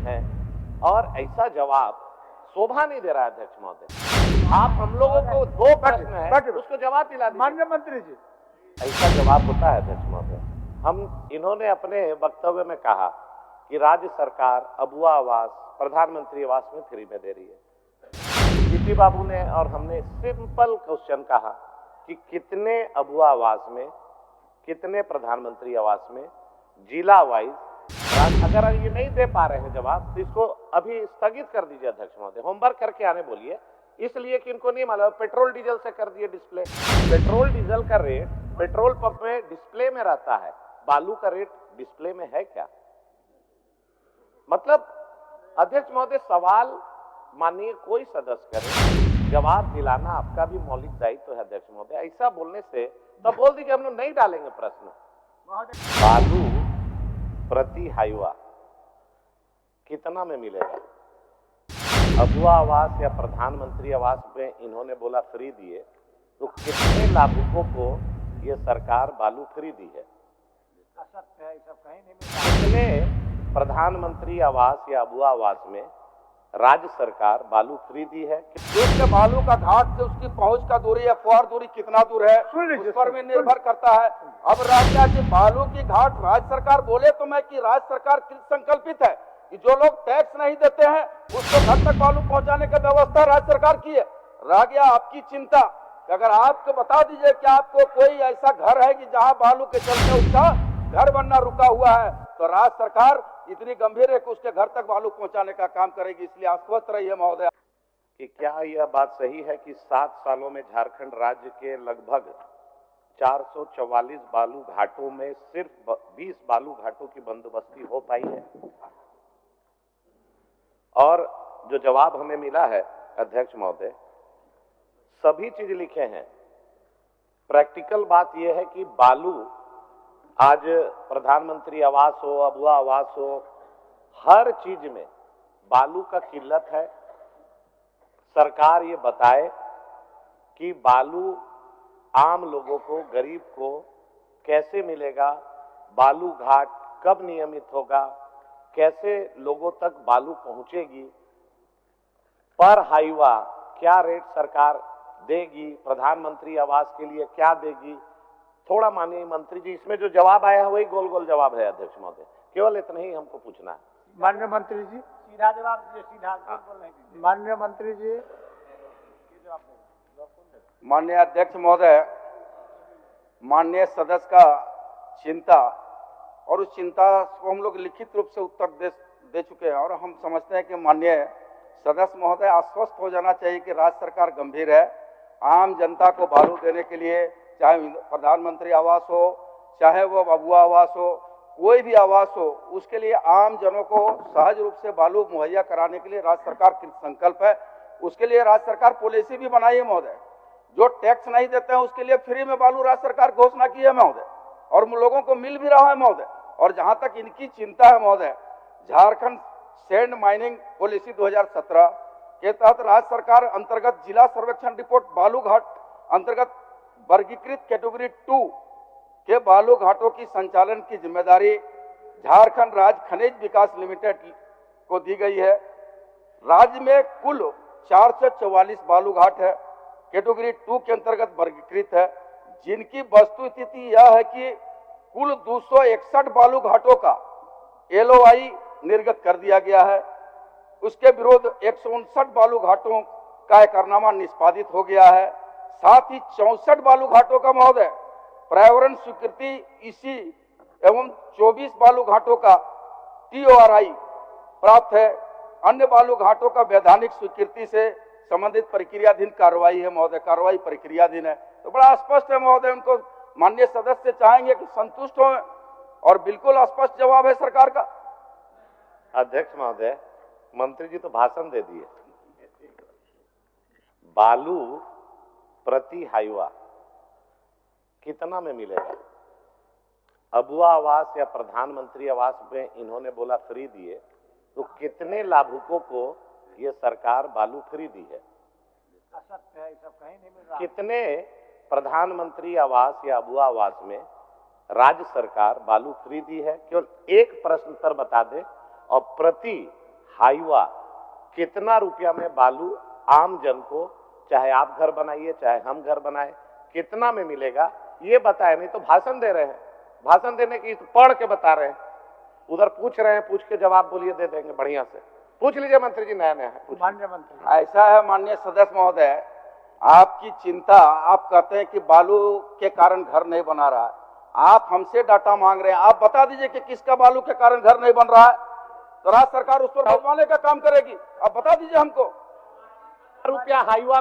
हैं और ऐसा जवाब शोभा नहीं दे रहा है अध्यक्ष महोदय। आप हम लोगों को दो प्रश्न है उसको जवाब दिला दीजिए। माननीय मंत्री जी, ऐसा जवाब होता है अध्यक्ष महोदय? इन्होंने अपने वक्तव्य में कहा कि राज्य सरकार अबुआ आवास प्रधानमंत्री आवास में फ्री में दे रही है। जीती बाबू ने और हमने सिंपल क्वेश्चन कहा कि कितने अबुआ आवास में, कितने प्रधानमंत्री आवास में, जिला वाइज। अगर ये नहीं दे पा रहे हैं जवाब तो इसको अभी स्थगित कर दीजिए अध्यक्ष महोदय, होमवर्क करके आने बोलिए। इसलिए कि इनको नहीं मालूम, पेट्रोल डीजल से कर दिए डिस्प्ले। पेट्रोल डीजल का रेट पेट्रोल पंप में डिस्प्ले में रहता है, बालू का रेट डिस्प्ले में है क्या? मतलब अध्यक्ष महोदय सवाल माननीय कोई सदस्य करे, जवाब दिलाना आपका भी मौलिक दायित्व है अध्यक्ष महोदय। ऐसा बोलने से तो बोल दीजिए हम लोग नहीं डालेंगे प्रश्न। बालू प्रति हाईवा कितना में मिलेगा? अबुआ आवास या प्रधानमंत्री आवास में इन्होंने बोला फ्री दिए, तो कितने लाभुकों को ये सरकार बालू फ्री दी है? कितने प्रधानमंत्री आवास या अबुआ आवास में राज्य सरकार बालू फ्री दी है? उसके बालू का घाट से उसकी पहुंच का दूरी या फुहार दूरी कितना दूर है उस पर भी निर्भर करता है। अब राज्य की बालू की घाट राज्य सरकार बोले तो मैं कि राज्य सरकार संकल्पित है कि जो लोग टैक्स नहीं देते हैं उसको घर तक बालू पहुंचाने की व्यवस्था राज्य सरकार की है। रह गया आपकी चिंता, अगर आपको बता दीजिए कि आपको कोई ऐसा घर है कि जहां बालू के चलते उसका घर बनना रुका हुआ है, तो राज्य सरकार इतनी गंभीर है कि उसके घर तक बालू पहुंचाने का काम करेगी। इसलिए आश्वस्त रहिए महोदय कि क्या यह बात सही है कि 7 सालों में झारखंड राज्य के लगभग 444 बालू घाटों में सिर्फ 20 बालू घाटों की बंदोबस्ती हो पाई है? और जो जवाब हमें मिला है अध्यक्ष महोदय, सभी चीज लिखे हैं। प्रैक्टिकल बात यह है कि बालू आज प्रधानमंत्री आवास हो, अबुआ आवास हो, हर चीज में बालू का किल्लत है। सरकार ये बताए कि बालू आम लोगों को, गरीब को कैसे मिलेगा, बालू घाट कब नियमित होगा, कैसे लोगों तक बालू पहुंचेगी, पर हाईवा क्या रेट सरकार देगी, प्रधानमंत्री आवास के लिए क्या देगी। थोड़ा माननीय मंत्री जी, इसमें जो जवाब आया है वही गोल गोल जवाब है अध्यक्ष महोदय, केवल इतना ही हमको पूछना है। माननीय मंत्री जी सीधा जवाब दीजिए, सीधा बोल नहीं दीजिए। माननीय मंत्री जी, माननीय अध्यक्ष महोदय, माननीय सदस्य का चिंता और उस चिंता को हम लोग लिखित रूप से उत्तर दे चुके हैं और हम समझते हैं कि माननीय सदस्य महोदय आश्वस्त हो जाना चाहिए कि राज्य सरकार गंभीर है। आम जनता को बालू देने के लिए, चाहे प्रधानमंत्री आवास हो, चाहे वो अबुआ आवास हो, कोई भी आवास हो, उसके लिए आम जनों को सहज रूप से बालू मुहैया कराने के लिए राज्य सरकार कृत संकल्प है। उसके लिए राज्य सरकार पॉलिसी भी बनाई है महोदय। जो टैक्स नहीं देते हैं उसके लिए फ्री में बालू राज्य सरकार घोषणा की है महोदय, और लोगों को मिल भी रहा है महोदय। और जहां तक इनकी चिंता है महोदय, झारखंड सैंड माइनिंग पॉलिसी 2017 के तहत राज्य सरकार अंतर्गत जिला सर्वेक्षण रिपोर्ट बालू घाट अंतर्गत वर्गीकृत कैटेगरी 2 के बालू घाटों की संचालन की जिम्मेदारी झारखंड राज्य खनिज विकास लिमिटेड को दी गई है। राज्य में कुल 444 बालू घाट है, कैटेगरी 2 के अंतर्गत वर्गीकृत है, जिनकी वस्तु स्थिति यह है कि कुल 261 बालू घाटों का LOI निर्गत कर दिया गया है। उसके विरोध 159 बालू घाटों का एकरारनामा निष्पादित हो गया है। साथ ही 64 बालू घाटों का महोदय पर्यावरण स्वीकृति इसी एवं 24 बालू घाटों का TORI प्राप्त है। अन्य बालू घाटों का वैधानिक स्वीकृति से संबंधित प्रक्रियाधीन कार्रवाई है महोदय, कार्रवाई प्रक्रियाधीन है। तो बड़ा स्पष्ट है महोदय, उनको माननीय सदस्य चाहेंगे कि संतुष्ट हो और बिल्कुल स्पष्ट जवाब है सरकार का। अध्यक्ष महोदय, मंत्री जी तो भाषण दे दिए। बालू प्रति हाईवा कितना में मिलेगा? अबुआ आवास या प्रधानमंत्री आवास में इन्होंने बोला फ्री दिए, तो कितने लाभुकों को ये सरकार बालू फ्री दी है? कितने प्रधानमंत्री आवास या अबुआ आवास में राज्य सरकार बालू फ्री दी है? केवल एक प्रश्न पर बता दे। और प्रति हाईवा कितना रुपया में बालू आम जन को, चाहे आप घर बनाइए चाहे हम घर बनाए, कितना में मिलेगा ये बताए। नहीं तो भाषण दे रहे हैं, भाषण देने की पढ़ के बता रहे हैं, उधर पूछ रहे हैं, पूछ के जवाब बोलिए दे देंगे बढ़िया से। पूछ लीजिए मंत्री जी, नया नया है। माननीय मंत्री, ऐसा है माननीय सदस्य महोदय, आपकी चिंता, आप कहते हैं कि बालू के कारण घर नहीं बना रहा है, आप हमसे डाटा मांग रहे हैं, आप बता दीजिए कि किसका बालू के कारण घर नहीं बन रहा है, तो राज्य सरकार उस पर बनवाने का काम करेगी। आप बता दीजिए हमको। रुपया हाईवा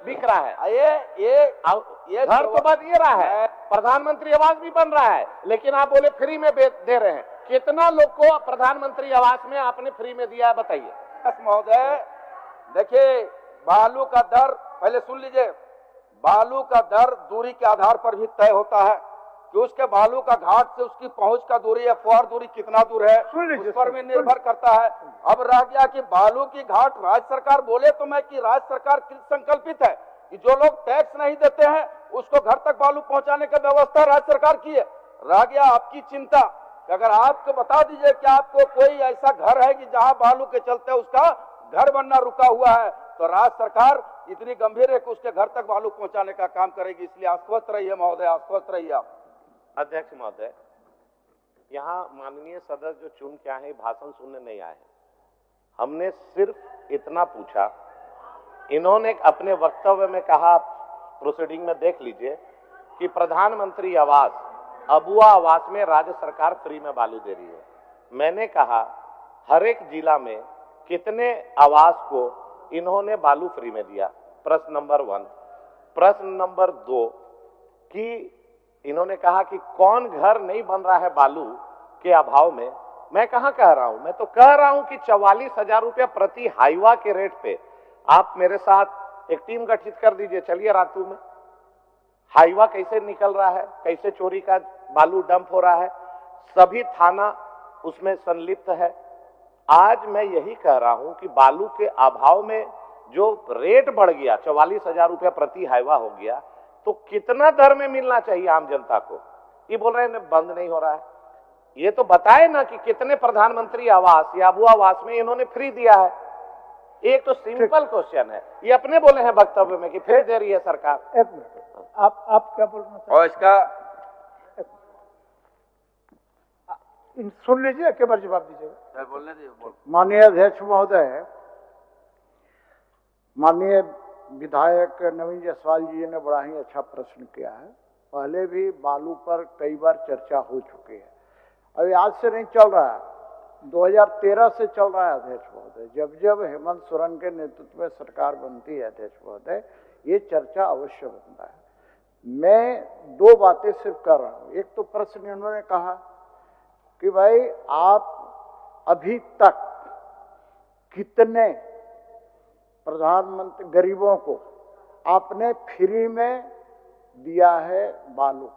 बिक रहा है, ये घर तो बन ये रहा है, प्रधानमंत्री आवास भी बन रहा है, लेकिन आप बोले फ्री में दे रहे हैं। कितना लोग को प्रधानमंत्री आवास में आपने फ्री में दिया है बताइए। महोदय देखिए, बालू का दर पहले सुन लीजिए, बालू का दर दूरी के आधार पर भी तय होता है कि उसके बालू का घाट से उसकी पहुंच का दूरी या फुहार दूरी कितना दूर है, उस पर भी निर्भर करता है। अब रह गया कि बालू की घाट राज्य सरकार बोले तो मैं कि राज्य सरकार कृत संकल्पित है कि जो लोग टैक्स नहीं देते हैं उसको घर तक बालू पहुंचाने की व्यवस्था राज्य सरकार की है। रह गया आपकी चिंता कि अगर आपको बता दीजिए कि आपको कोई ऐसा घर है कि जहां बालू के चलते उसका घर बनना रुका हुआ है, तो राज्य सरकार इतनी गंभीर है कि उसके घर तक बालू पहुंचाने का काम करेगी। इसलिए आश्वस्त रहिए महोदय, आश्वस्त रहिए आप। अध्यक्ष महोदय, यहाँ माननीय सदस्य जो चुन के आए हैं भाषण सुनने नहीं आए हैं, हमने सिर्फ इतना पूछा। इन्होंने अपने वक्तव्य में कहा, प्रोसीडिंग में देख लीजिए, कि प्रधानमंत्री आवास, अबुआ आवास में राज्य सरकार फ्री में बालू दे रही है। मैंने कहा हर एक जिला में कितने आवास को इन्होंने बालू फ्री में दिया, प्रश्न नंबर 1। प्रश्न नंबर 2 कि इन्होंने कहा कि कौन घर नहीं बन रहा है बालू के अभाव में। मैं कहां कह रहा हूं, मैं तो कह रहा हूं कि 44,000 रुपया प्रति हाईवा के रेट पे आप मेरे साथ एक टीम गठित कर दीजिए, चलिए रातू में हाईवा कैसे निकल रहा है, कैसे चोरी का बालू डंप हो रहा है, सभी थाना उसमें संलिप्त है। आज मैं यही कह रहा हूं कि बालू के अभाव में जो रेट बढ़ गया, 44,000 रुपया प्रति हाईवा हो गया, तो कितना दर में मिलना चाहिए आम जनता को। ये बोल रहे हैं बंद नहीं हो रहा है, ये तो बताए ना कि कितने प्रधानमंत्री आवास या अबुआ आवास में इन्होंने फ्री दिया है। एक तो सिंपल क्वेश्चन है, ये अपने बोले हैं वक्तव्य में कि फ्री दे रही है सरकार। एक मिनट, आप क्या बोलना चाहते हैं? और इसका सुन लीजिए, एक बार जवाब दीजिएगा। बोलने दीजिए। माननीय अध्यक्ष महोदय, माननीय विधायक नवीन जायसवाल जी ने बड़ा ही अच्छा प्रश्न किया है। पहले भी बालू पर कई बार चर्चा हो चुकी है, अभी आज से नहीं चल रहा है, 2013 से चल रहा है अध्यक्ष महोदय। जब जब हेमंत सोरेन के नेतृत्व में सरकार बनती है अध्यक्ष महोदय, ये चर्चा अवश्य बनता है। मैं 2 बातें सिर्फ कर रहा हूँ। एक तो प्रश्न इन्होंने कहा कि भाई आप अभी तक कितने प्रधानमंत्री गरीबों को आपने फ्री में दिया है बालू,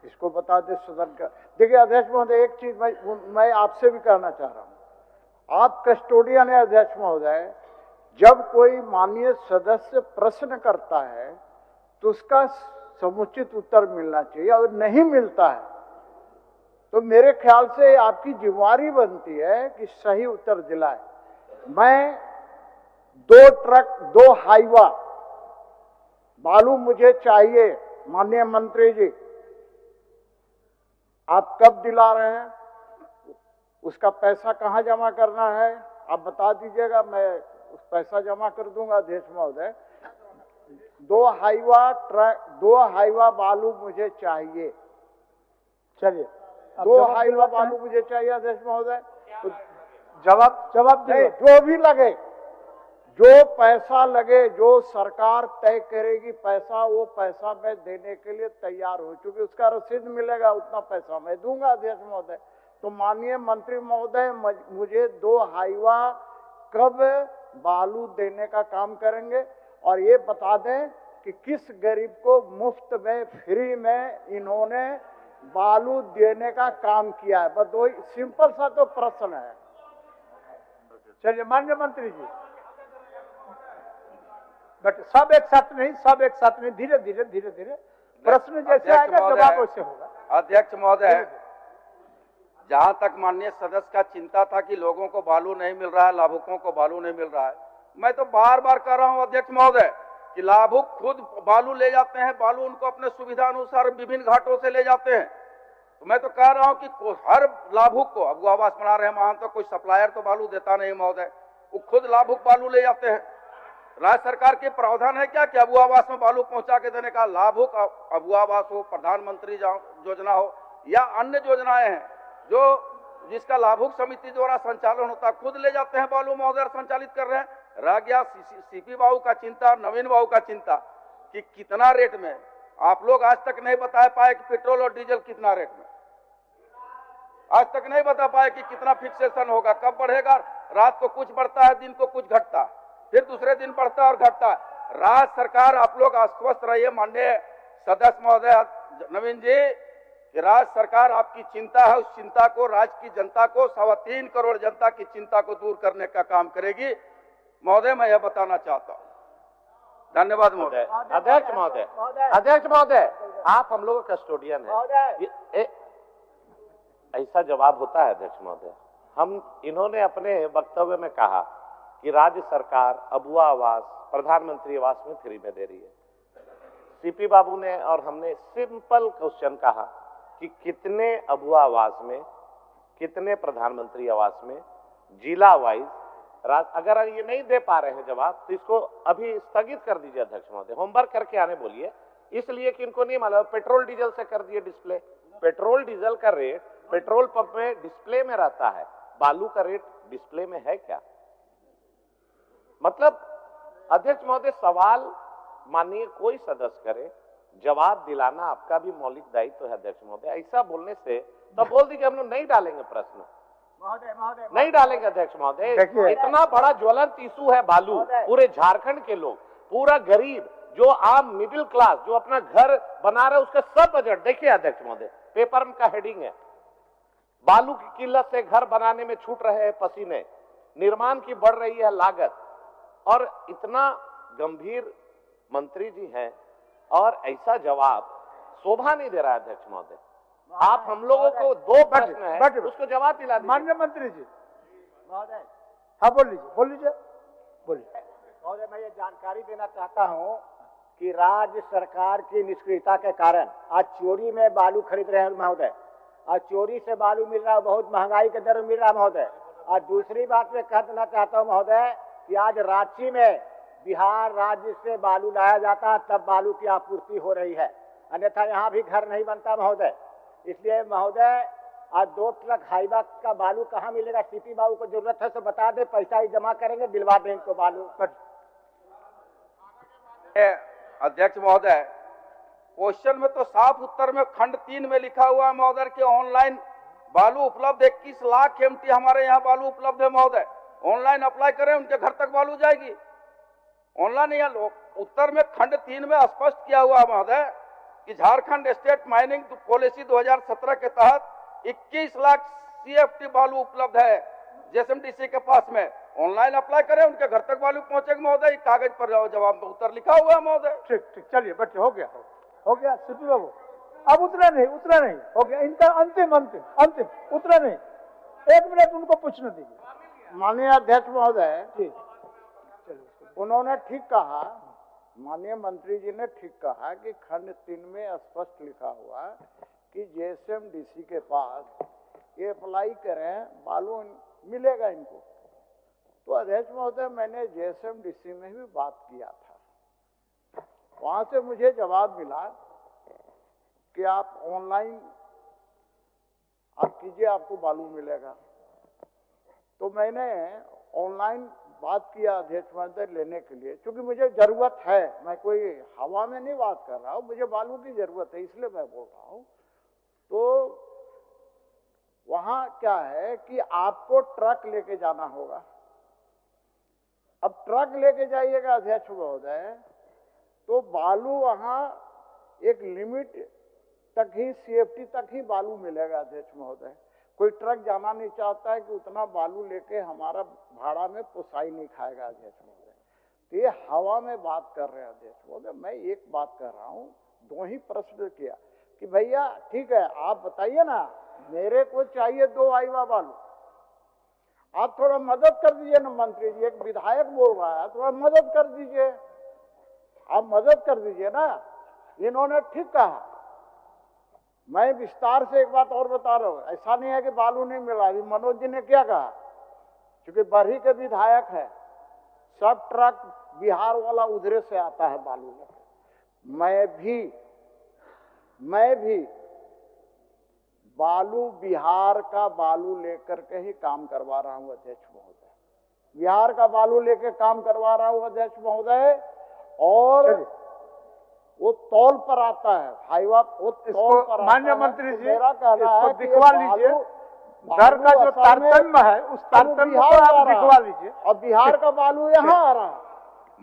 इसको बता दे सदन का। देखिए अध्यक्ष महोदय, एक चीज मैं आपसे भी कहना चाह रहा हूं, आप कस्टोडियन है अध्यक्ष महोदय। जब कोई माननीय सदस्य प्रश्न करता है तो उसका समुचित उत्तर मिलना चाहिए, और नहीं मिलता है तो मेरे ख्याल से आपकी जिम्मेवारी बनती है कि सही उत्तर दिलाए। मैं 2 ट्रक 2 हाईवा बालू मुझे चाहिए, माननीय मंत्री जी आप कब दिला रहे हैं, उसका पैसा कहां जमा करना है आप बता दीजिएगा, मैं उस पैसा जमा कर दूंगा अध्यक्ष महोदय। 2 हाईवा बालू मुझे चाहिए, चलिए 2 हाईवा बालू मुझे चाहिए अध्यक्ष महोदय। तो जवाब दीजिए, जो भी लगे, जो पैसा लगे, जो सरकार तय करेगी पैसा, वो पैसा मैं देने के लिए तैयार हो चुकी, उसका रसीद मिलेगा, उतना पैसा मैं दूंगा अध्यक्ष महोदय। तो माननीय मंत्री महोदय, मुझे 2 हाईवा कब बालू देने का काम करेंगे, और ये बता दें कि किस गरीब को मुफ्त में फ्री में इन्होंने बालू देने का काम किया है। बस 2 सिंपल सा तो प्रश्न है। चलिए माननीय मंत्री जी, बट सब एक साथ नहीं, धीरे धीरे प्रश्न जैसे आएगा जवाब वैसे होगा। अध्यक्ष महोदय, जहां तक माननीय सदस्य का चिंता था कि लोगों को बालू नहीं मिल रहा है, लाभुकों को बालू नहीं मिल रहा है, मैं तो बार बार कह रहा हूं अध्यक्ष महोदय कि लाभुक खुद बालू ले जाते हैं, बालू उनको अपने सुविधा अनुसार विभिन्न घाटों से ले जाते हैं। तो मैं तो कह रहा हूं कि हर लाभुक को, अब वो आवास बना रहे हैं वहां तो कोई सप्लायर तो बालू देता नहीं महोदय, वो खुद लाभुक बालू ले जाते हैं। राज्य सरकार के प्रावधान है क्या कि अबू आवास में बालू पहुंचा के देने का? लाभुक अबू आवास हो, प्रधानमंत्री योजना हो या अन्य योजनाएं हैं जो जिसका लाभुक समिति द्वारा संचालन होता है, खुद ले जाते हैं बालू महोदय, संचालित कर रहे हैं। रह गया सीपी बाबू का चिंता, नवीन बाबू का चिंता कि कितना रेट में, आप लोग आज तक नहीं बता पाए कि पेट्रोल और डीजल कितना रेट में, आज तक नहीं बता पाए कि कितना फिक्सेशन होगा, कब बढ़ेगा। रात को कुछ बढ़ता है, दिन को कुछ घटता है, फिर दूसरे दिन बढ़ता है और घटता है। राज्य सरकार, आप लोग आश्वस्त रहिए माननीय सदस्य महोदय नवीन जी कि राज्य सरकार आपकी चिंता है, उस चिंता को राज्य की जनता को, 3.25 करोड़ जनता की चिंता को दूर करने का काम करेगी महोदय, मैं यह बताना चाहता हूं। धन्यवाद महोदय। अध्यक्ष महोदय, अध्यक्ष महोदय, आप हम लोगों का कस्टोडियन है, ऐसा जवाब होता है अध्यक्ष महोदय? इन्होंने अपने वक्तव्य में कहा कि राज्य सरकार अबुआ आवास, प्रधानमंत्री आवास में फ्री में दे रही है। सीपी बाबू ने और हमने सिंपल क्वेश्चन कहा कि कितने अबुआ आवास में, कितने प्रधानमंत्री आवास में, जिला वाइज, अगर ये नहीं दे पा रहे हैं जवाब तो इसको अभी स्थगित कर दीजिए अध्यक्ष महोदय, होमवर्क करके आने बोलिए, इसलिए कि इनको नहीं मालूम। पेट्रोल डीजल से कर दिए डिस्प्ले, पेट्रोल डीजल का रेट पेट्रोल पंप में डिस्प्ले में रहता है, बालू का रेट डिस्प्ले में है क्या? मतलब अध्यक्ष महोदय, सवाल माननीय कोई सदस्य करे, जवाब दिलाना आपका भी मौलिक दायित्व है अध्यक्ष महोदय। ऐसा बोलने से तो बोल दीजिए हम लोग नहीं डालेंगे प्रश्न, नहीं डालेंगे अध्यक्ष महोदय। इतना बड़ा ज्वलंत इशू है बालू, पूरे झारखंड के लोग, पूरा गरीब, जो आम मिडिल क्लास, जो अपना घर बना रहे, उसका सब बजट देखिए अध्यक्ष महोदय, पेपर का हेडिंग है, बालू की किल्लत से घर बनाने में छूट रहे हैं पसीने, निर्माण की बढ़ रही है लागत, और इतना गंभीर मंत्री जी हैं और ऐसा जवाब शोभा नहीं दे रहा है अध्यक्ष महोदय। आप हम लोगों को दो प्रश्न है, उसको जवाब दिला दीजिए। माननीय मंत्री जी महोदय, हाँ बोल लीजिए महोदय, मैं ये जानकारी देना चाहता हूँ कि राज्य सरकार की निष्क्रियता के कारण आज चोरी में बालू खरीद रहे हैं महोदय, और चोरी से बालू मिल रहा है, बहुत महंगाई के दर में मिल रहा है महोदय। और दूसरी बात मैं कह देना चाहता हूँ महोदय कि आज रांची में बिहार राज्य से बालू लाया जाता है, तब बालू की आपूर्ति हो रही है, अन्यथा यहाँ भी घर नहीं बनता महोदय। इसलिए महोदय, आज 2 ट्रक हाईवा का बालू कहाँ मिलेगा? सीपी बाबू को जरूरत है तो बता दे, पैसा ही जमा करेंगे, दिलवा दें इनको बालू। अध्यक्ष महोदय, क्वेश्चन में तो साफ उत्तर में खंड 3 में लिखा हुआ है महोदय कि ऑनलाइन बालू उपलब्ध, 21 लाख एमटी हमारे यहाँ बालू उपलब्ध है महोदय। ऑनलाइन अप्लाई करें, उनके घर तक बालू जाएगी। ऑनलाइन या उत्तर में खंड 3 में स्पष्ट किया हुआ है महोदय कि झारखंड स्टेट माइनिंग पॉलिसी 2017 के तहत 21 लाख सीएफटी बालू उपलब्ध है जेएसएमडीसी के पास में। ऑनलाइन अप्लाई करें, उनके घर तक बालू पहुंचेगा महोदय। कागज पर जवाब उत्तर लिखा हुआ है महोदय। ठीक, चलिए बच्चे, हो गया सीपी बाबू, अब उतना नहीं हो गया, इनका अंतिम उतना नहीं, 1 मिनट उनको पूछने दीजिए। माननीय अध्यक्ष महोदय, उन्होंने ठीक कहा, माननीय मंत्री जी ने ठीक कहा कि खंड 3 में स्पष्ट लिखा हुआ कि जेएसएमडीसी के पास ये अप्लाई करें, बालू मिलेगा इनको। तो अध्यक्ष महोदय, मैंने जेएसएमडीसी में भी बात किया था, वहां से मुझे जवाब मिला कि आप ऑनलाइन आप कीजिए, आपको बालू मिलेगा। तो मैंने ऑनलाइन बात किया अध्यक्ष महोदय लेने के लिए, क्योंकि मुझे जरूरत है, मैं कोई हवा में नहीं बात कर रहा हूँ, मुझे बालू की जरूरत है, इसलिए मैं बोल रहा हूँ। तो वहां क्या है कि आपको ट्रक लेके जाना होगा। अब ट्रक लेके जाइएगा अध्यक्ष महोदय, तो बालू वहां एक लिमिट तक ही, सीएफटी तक ही बालू मिलेगा अध्यक्ष महोदय। कोई ट्रक जाना नहीं चाहता है कि उतना बालू लेके हमारा भाड़ा में पोसाई नहीं खाएगा अध्यक्ष महोदय। तो ये हवा में बात कर रहे हैं अध्यक्ष महोदय। मैं एक बात कर रहा हूँ, 2 ही प्रश्न किया कि भैया ठीक है, आप बताइए ना मेरे को चाहिए 2 हाईवा बालू। आप थोड़ा मदद कर दीजिए ना मंत्री जी, एक विधायक बोल रहा है, थोड़ा मदद कर दीजिए, आप मदद कर दीजिए ना। इन्होंने ठीक कहा। मैं विस्तार से एक बात और बता रहा हूं, ऐसा नहीं है कि बालू नहीं मिला। अभी मनोज जी ने क्या कहा, क्योंकि बरही के विधायक है, सब ट्रक बिहार वाला उधरे से आता है बालू लेकर। मैं भी बालू बिहार का बालू लेकर के ही काम करवा रहा हूं अध्यक्ष महोदय। बिहार का बालू लेकर काम करवा रहा हूं अध्यक्ष महोदय। और वो तौल पर आता है हाईवा, वो तौल पर आता है। माननीय मंत्री जी, मेरा कहना है इसको दिखवा लीजिए, दर का जो तारतम्य है उस तारतम्य को आप दिखवा लीजिए। और बिहार का बालू यहाँ आ रहा है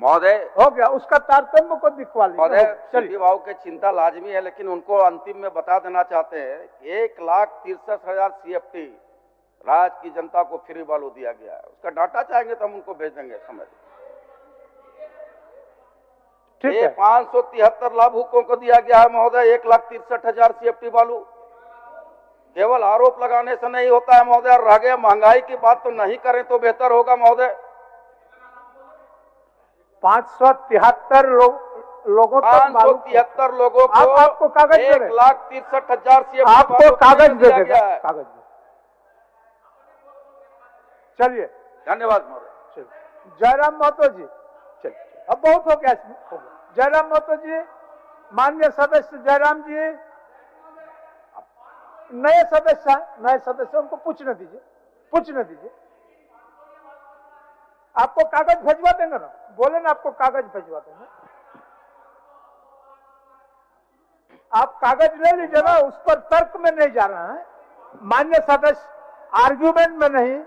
महोदय। हो गया, उसका तारतम्य को दिखवा लीजिए। महोदय, चलिए, सीपी बाबू की चिंता लाजमी है, लेकिन उनको अंतिम में बता देना चाहते हैं 1,63,000 CFT राज्य की जनता को फ्री बालू दिया गया है। उसका डाटा चाहेंगे तो हम उनको भेज देंगे समय। ठीक ये है। 573 लाभुकों को दिया गया है महोदय 1,63,000 CFT बालू। केवल आरोप लगाने से नहीं होता है महोदय। रह गया महंगाई की बात तो नहीं करें तो बेहतर होगा महोदय। 573 लोगों तक 573 लोगों को आपको कागज दे रहे हैं। 1,63,000 CFT आपको कागज दे दिया देगा, गया है। कागज दे। चलिए, धन्यवाद महोदय। चलिए। जयराम महतो जी, चलिए, अब बहुत हो गया इसमें, हो गया। जयराम महतो जी, माननीय सदस्य जयराम जी, नए सदस्य उनको पूछने दीजिए। आपको कागज भिजवा देंगे ना, बोले ना आपको कागज भिजवा देंगे। आप कागज ले लीजिए ना, उस पर तर्क में नहीं जा रहा है माननीय सदस्य, आर्गुमेंट में नहीं।